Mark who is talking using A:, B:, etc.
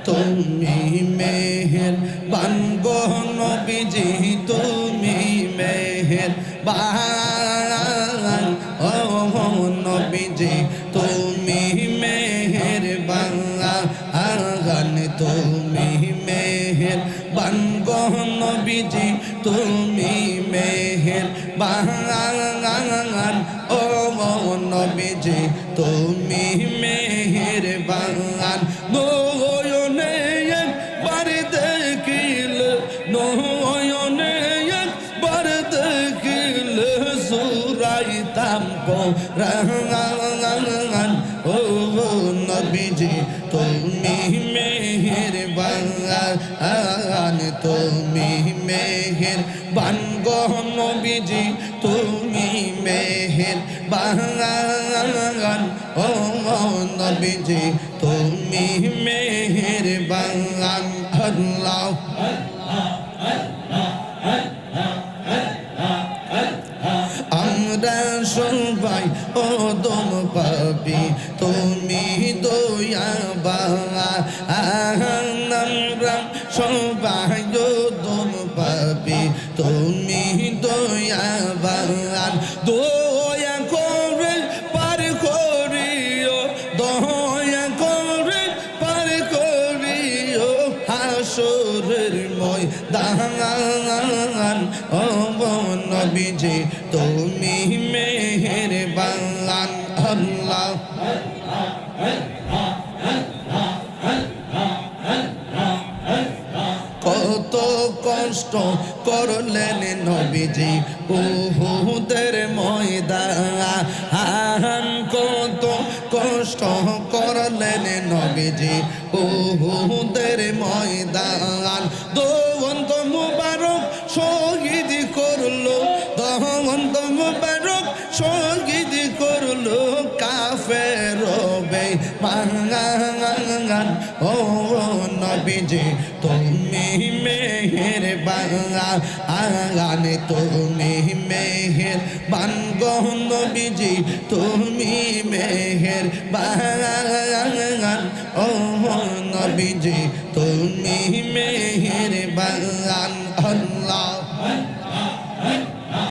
A: তুমি মেহেরবান গো নবীজি তুমি মেহেরবান ও নবীজি তুমি মেহেরবান তুমি মেহেরবান গো নবীজি তুমি মেহেরবান ও নবীজি তুমি মেহেরবান নয়নে একবার দেখিলে নয়নে একবার দেখিলে সুরাইতাম পরাণ ও নবীজি তুমি মেহেরবান তুমি মেহেরবান গো নবীজি তুমি মেহেরবান ও নবীজি তুমি মেহেরবান আল্লাহ আমরা সবাই ওদম পাবি তুমি দয়াবান আমরা সবাই ওদম পাবি তুমি দয়াবান দয়া করে পার করিও দয়া করে পার করিও হাসরের ময়দান ও নবীজি তুমি মেহেরবান আল্লাহ কত কষ্ট করলেন নবীজি উহুদের ময়দান কত কষ্ট করলেন নবীজি উহুদের ময়দান দোন্ত মুবারক শহীদ করলো দোন্ত মুবারক শহীদ করলো কাফের বেঈমান ও নবীজি তুমি মেহেরবান তুমি মেহেরবান গো নবীজি তুমি মেহেরবান ও নবীজি তুমি মেহেরবান